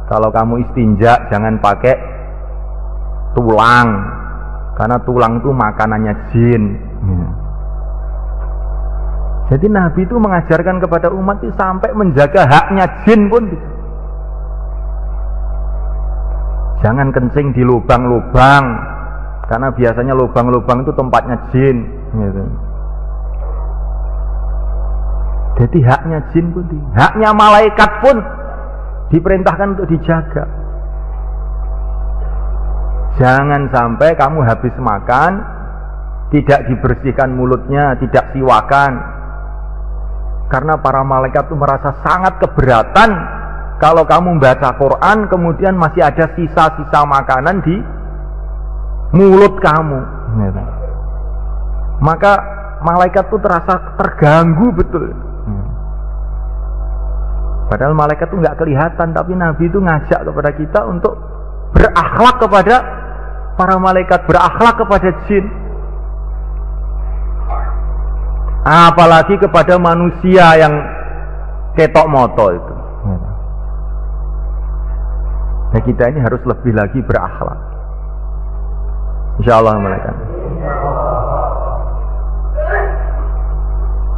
kalau kamu istinja jangan pakai tulang, karena tulang itu makanannya jin. Ya. Jadi Nabi itu mengajarkan kepada umat itu sampai menjaga haknya jin pun. Jangan kencing di lubang-lubang, karena biasanya lubang-lubang itu tempatnya jin. Gitu. Jadi haknya jin pun, haknya malaikat pun diperintahkan untuk dijaga. Jangan sampai kamu habis makan tidak dibersihkan mulutnya, tidak siwakan, karena para malaikat itu merasa sangat keberatan kalau kamu membaca Quran kemudian masih ada sisa-sisa makanan di mulut kamu. Maka malaikat itu terasa terganggu betul. Padahal malaikat itu nggak kelihatan, tapi Nabi itu ngajak kepada kita untuk berakhlak kepada para malaikat, berakhlak kepada jin. Apalagi kepada manusia yang ketok moto itu. Nah, kita ini harus lebih lagi berakhlak. Insyaallah malaikat.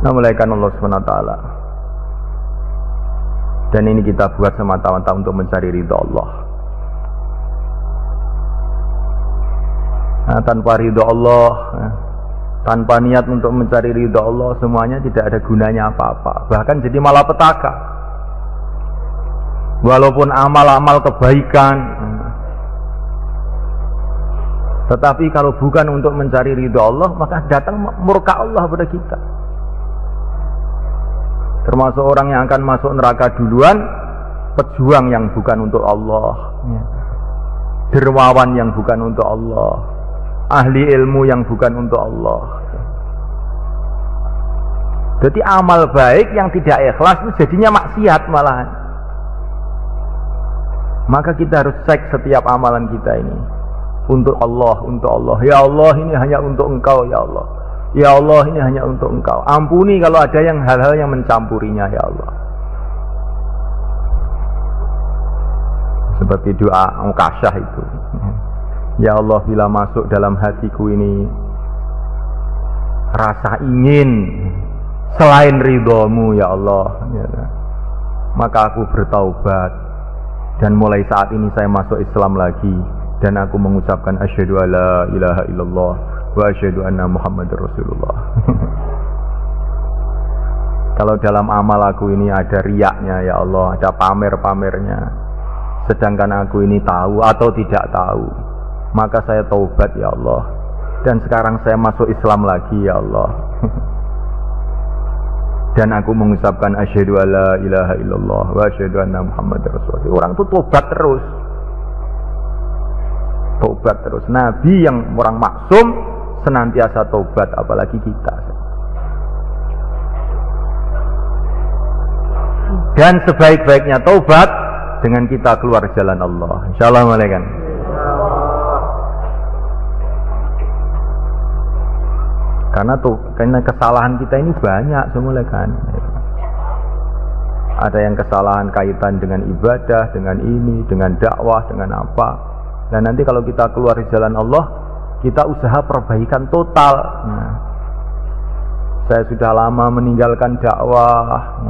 Nah, malaikat Allah SWT. Dan ini kita buat semata-mata untuk mencari ridha Allah. Nah, tanpa ridha Allah, tanpa niat untuk mencari ridha Allah, semuanya tidak ada gunanya apa-apa. Bahkan jadi malapetaka. Walaupun amal-amal kebaikan, tetapi kalau bukan untuk mencari ridha Allah, maka datang murka Allah pada kita. Termasuk orang yang akan masuk neraka duluan, pejuang yang bukan untuk Allah, dermawan yang bukan untuk Allah, ahli ilmu yang bukan untuk Allah. Jadi amal baik yang tidak ikhlas itu jadinya maksiat malahan. Maka kita harus cek setiap amalan kita ini untuk Allah, untuk Allah. Ya Allah, ini hanya untuk Engkau, ya Allah. Ya Allah, ini hanya untuk Engkau. Ampuni kalau ada yang hal-hal yang mencampurinya, ya Allah. Seperti doa Mukasyah itu. Ya Allah, bila masuk dalam hatiku ini rasa ingin selain ridho-Mu, ya Allah, maka aku bertaubat. Dan mulai saat ini saya masuk Islam lagi, dan aku mengucapkan asyhadu alla ilaha illallah wa asyhadu anna Muhammadar Rasulullah. Kalau dalam amal aku ini ada riyaknya, ya Allah, ada pamer-pamernya, sedangkan aku ini tahu atau tidak tahu, maka saya taubat, ya Allah. Dan sekarang saya masuk Islam lagi, ya Allah. Dan aku mengucapkan asyhadu alla ilaha illallah wa asyhadu anna Muhammadar Rasulullah. Orang itu tobat terus. Tobat terus. Nabi yang orang maksum senantiasa tobat, apalagi kita. Dan sebaik-baiknya tobat dengan kita keluar jalan Allah. Insyaallah malaikat. Karena kesalahan kita ini banyak semula kan. Ada yang kesalahan kaitan dengan ibadah, dengan ini, dengan dakwah, dengan apa. Dan nanti kalau kita keluar di jalan Allah, kita usaha perbaikan total. Nah, saya sudah lama meninggalkan dakwah.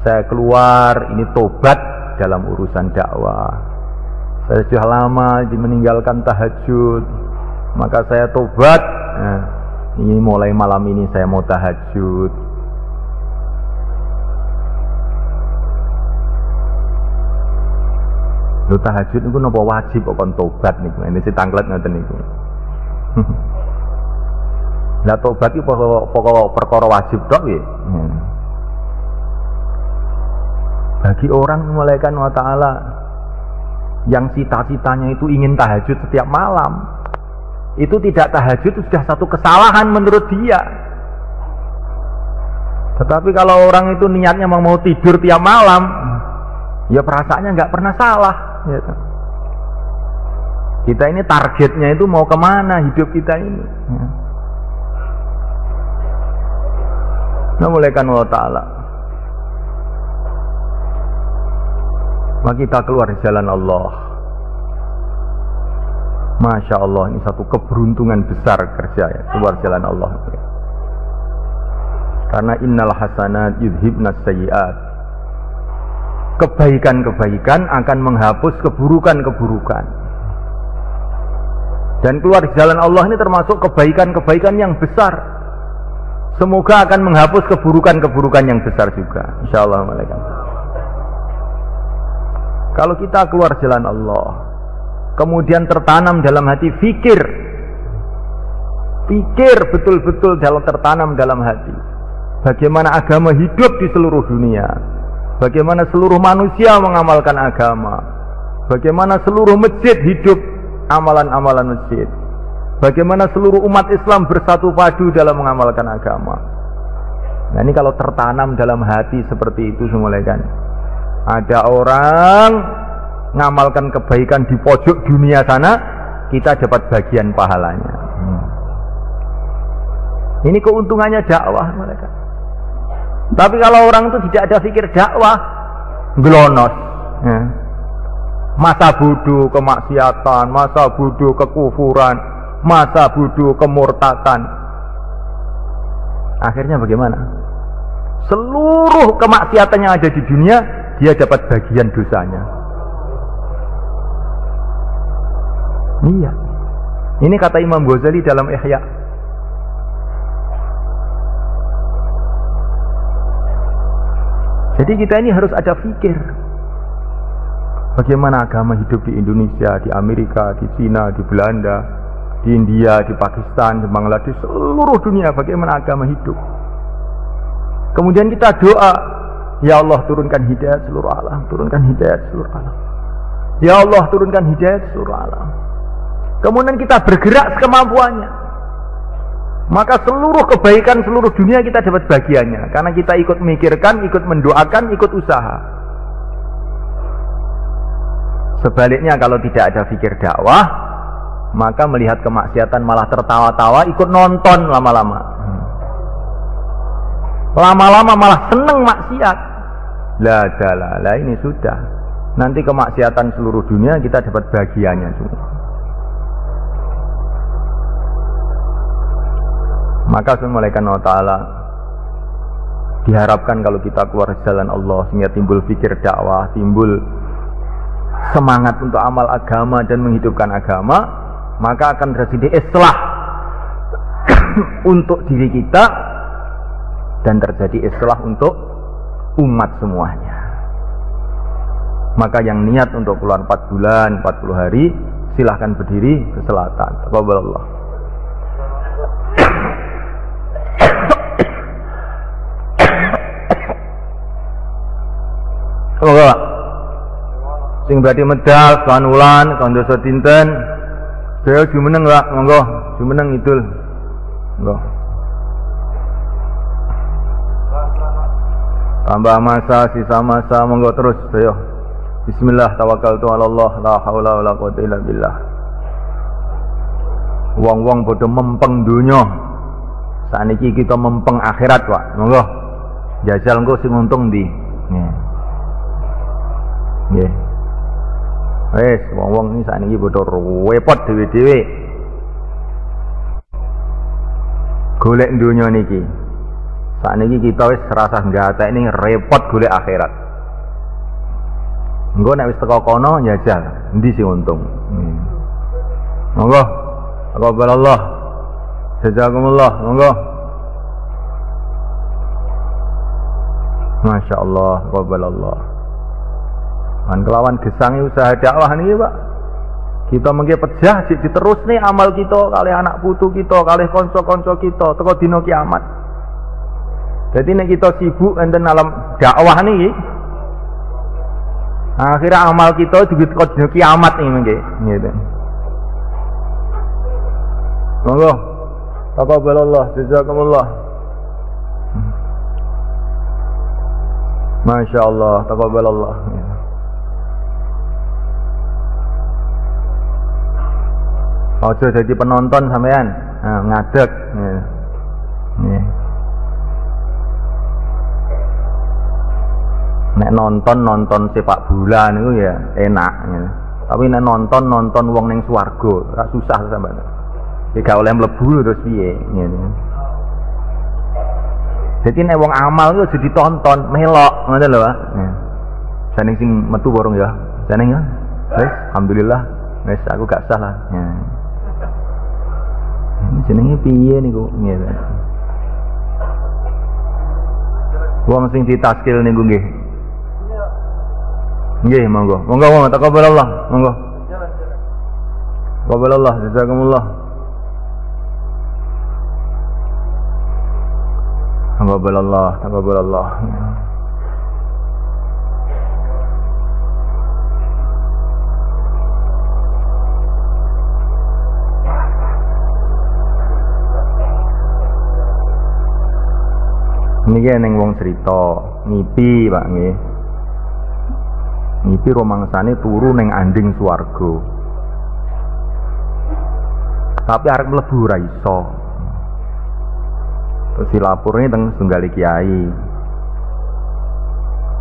Saya keluar, ini tobat dalam urusan dakwah. Saya sudah lama meninggalkan tahajud, maka saya tobat. Nah, ini mulai malam ini saya mau tahajud. Lu tahajud itu napa wajib kok kon tobat niku. Ini si tanglet ngoten niku. Lah tobat iki pokok perkara wajib tok nggih. Bagi orang Malaikat wa ta'ala yang cita-citanya itu ingin tahajud setiap malam, itu tidak tahajud itu sudah satu kesalahan menurut dia. Tetapi kalau orang itu niatnya mau tidur tiap malam, ya perasaannya nggak pernah salah gitu. Kita ini targetnya itu mau kemana hidup kita ini ya. Nah, Malaikat wa ta'ala, maka kita keluar di jalan Allah. Masya Allah, ini satu keberuntungan besar kerja ya, keluar jalan Allah. Karena innal hasanat yudhibnas sayyiat. Kebaikan-kebaikan akan menghapus keburukan-keburukan. Dan keluar di jalan Allah ini termasuk kebaikan-kebaikan yang besar. Semoga akan menghapus keburukan-keburukan yang besar juga. Insyaallah malaikat. Kalau kita keluar jalan Allah, kemudian tertanam dalam hati fikir betul-betul tertanam dalam hati bagaimana agama hidup di seluruh dunia, bagaimana seluruh manusia mengamalkan agama, bagaimana seluruh masjid hidup amalan-amalan masjid, bagaimana seluruh umat Islam bersatu padu dalam mengamalkan agama. Nah, ini kalau tertanam dalam hati seperti itu semulaikan, ada orang ngamalkan kebaikan di pojok dunia sana, kita dapat bagian pahalanya. Ini keuntungannya dakwah mereka. Tapi kalau orang itu tidak ada pikir dakwah, gelonos ya. Masa bodoh kemaksiatan, masa bodoh kekufuran, masa bodoh kemurtadan. Akhirnya bagaimana? Seluruh kemaksiatan yang ada di dunia, dia dapat bagian dosanya. Iya. Ini kata Imam Ghazali dalam Ihya. Jadi kita ini harus ada fikir. Bagaimana agama hidup di Indonesia, di Amerika, di Cina, di Belanda, di India, di Pakistan, di Bangladesh, seluruh dunia bagaimana agama hidup. Kemudian kita doa, ya Allah turunkan hidayah seluruh alam, turunkan hidayah seluruh alam. Ya Allah turunkan hidayah seluruh alam. Kemudian kita bergerak sekemampuannya. Maka seluruh kebaikan seluruh dunia kita dapat bagiannya. Karena kita ikut memikirkan, ikut mendoakan, ikut usaha. Sebaliknya kalau tidak ada fikir dakwah, maka melihat kemaksiatan malah tertawa-tawa, ikut nonton lama-lama. Lama-lama malah seneng maksiat. Lah ini sudah. Nanti kemaksiatan seluruh dunia kita dapat bagiannya semua. Maka Malaikat Allah Ta'ala diharapkan kalau kita keluar jalan Allah sehingga timbul fikir dakwah, timbul semangat untuk amal agama dan menghidupkan agama, maka akan terjadi islah untuk diri kita dan terjadi islah untuk umat semuanya. Maka yang niat untuk keluar 4 bulan, 40 hari, silahkan berdiri ke selatan. Taqabbalallah. Semoga sing berarti medal, kanulan, kondoso dinten, saya jumeneng lah, monggo, jumeneng idul, monggo. Tambah masa, sisa masa, monggo terus, saya. Bismillah, tawakkaltu ala Allah, la haula wala quwwata illa billah. Wong-wong padha mempeng donya. Saniki kita mempeng akhirat, Pak. Monggo. Jajal engko sing untung ndi? Nggih. Wes, wong-wong iki sakniki padha repot dhewe-dhewe. Golek donya niki. Sakniki kita wis rasah ngatekne repot golek akhirat. Engko nek wis teko kono njajal, endi sing untung. Monggo. Taqabbalallah. Jazakumullah. Monggo. Masya Allah, taqabbalallah. Man kelawan gesangi usaha dakwah niki, Pak. Kita mengke pejah diterus nih amal kita kali anak putu kita, kali kanca-kanca kita teko dina kiamat. Jadi nek kita sibuk enten dalam dakwah niki, Akhirnya amal kita juga dina kiamat nih mengke gitu. Monggo. Taqabbalallah, jazakumullah. Masya Allah, taqabbalallah. Ojo jadi penonton sampean, ngadeg. Nek nonton sepak bola niku ya enak. Tapi nek nonton wong ning swarga, ora susah sampean. Iki gak oleh mlebu terus piye ngene. Jadi nek wong amal itu jadi ditonton, melok, ngoten lho, Pak. Saning sing metu borong ya. Saning ya. Wis, alhamdulillah. Wis aku gak salah. Ya. Ini jenenge piye niku ngene. Wong sing ditaskil niku nggih. Nggih, monggo. Monggo taqabbalallah, monggo. Taqabbalallah, jazakumullah. Taqabbalallah, taqabbalallah. Niki ning wong cerita, ngipi Pak nggih. Ngipi romangsane turu ning anding swarga. Tapi arep mlebu ra iso. Terus dilapurne teng setunggal kiai.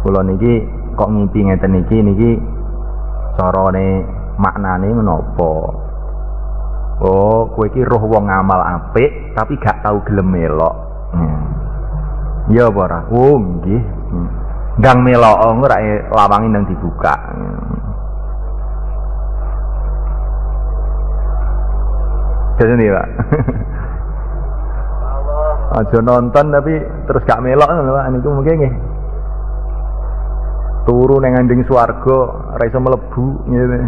Kula niki kok ngipi ngeten niki carane maknane menapa? Oh, kowe iki roh wong ngamal apik tapi gak tau gelem melok. Ya apa ora? Oh, nggih. Gang melok ora lawange nang dibuka. Jadi Pak. Aja nonton tapi terus gak melok lho niku mungkin nggih. Turu ning anding swarga ora iso mlebu ngene.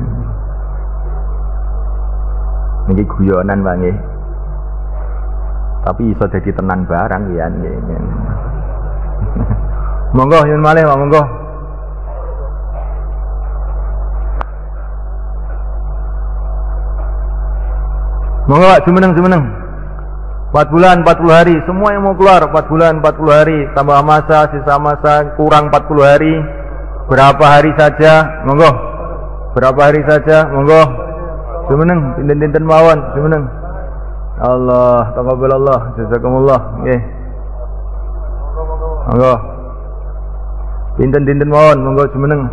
Niki guyonan Pak nggih. Tapi iso dadi tenan barang ya nggih. Monggo yen malih Pak monggo. Monggo Pak jumeneng. 4 bulan 40 hari semua yang mau keluar 4 bulan 40 hari tambah masa sisa masa kurang 40 hari berapa hari saja monggo berapa hari saja monggo jumeneng dinten-dinten mawon jumeneng Allah taqabbalallah jazakumullah nggih monggo dinten-dinten mawon monggo jumeneng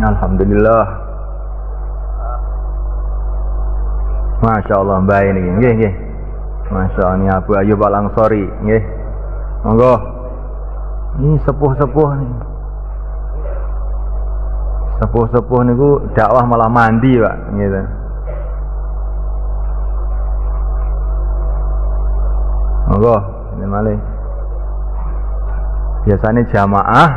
alhamdulillah. Masya Allah mbak ini nggih. Masya Allah ini Abu Ayyub Al-Ansari nggih. Monggo. Ini sepuh-sepuh nih. Sepuh-sepuh niku dakwah malah mandi, Pak, gitu. Monggo, ini malih. Biasanya jamaah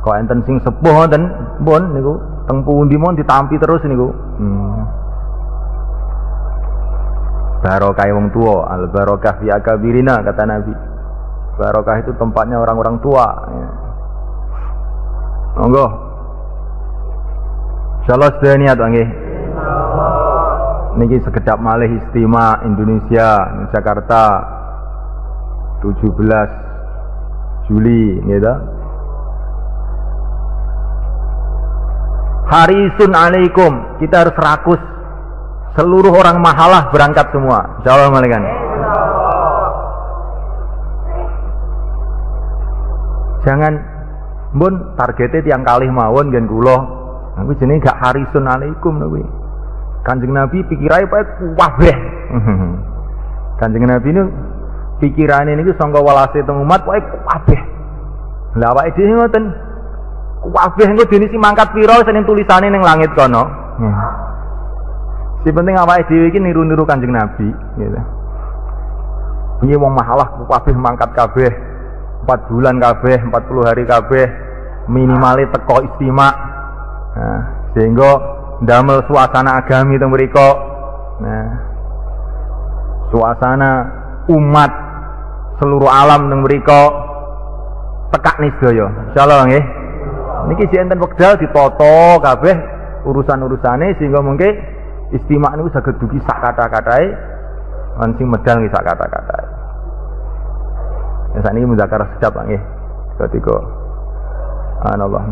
kok enten sing sepuh wonten pun niku teng pundi mon ditampi terus niku. Barokah wong tua, al barokah fi akabirina kata Nabi. Barokah itu tempatnya orang-orang tua. Monggo. Insyaallah sedaya niat nggih. Niki sekedap malih istimewa Indonesia Jakarta 17 Juli gitu. Harisun alaikum, kita harus rakus. Seluruh orang mahalah berangkat semua. Insyaallah malikan. Jangan mbun targetnya tiang kalih mawon gen kula. Tapi jenenge gak harisun alaikum kuwi. Kanjeng Nabi pikirane pae kabeh. Kanjeng Nabi niku pikirane niku sangka welase teng umat pae kabeh. Lah awake dhewe ngoten. Kabeh engko dene si mangkat pira sing tulisane ning langit kono. Si penting awake dhewe iki niru-niru Kanjeng Nabi gitu. Piye wong mahalah kabeh mangkat kabeh 4 bulan kabeh 40 hari kabeh minimale teko istimewa. Nah, sehingga ndamel suasana agami teng mriku. Nah, suasana umat seluruh alam teng mriku tekak nih sedaya. Insyaallah nggih. Niki sing enten wekdal ditata kabeh urusan-urusane sehingga mungkin istimak niku saged dugi sak kata-katae lan sing medal nggih sak kata-katae. Ya sakniki muzakarah sedap nggih. Ketika anallah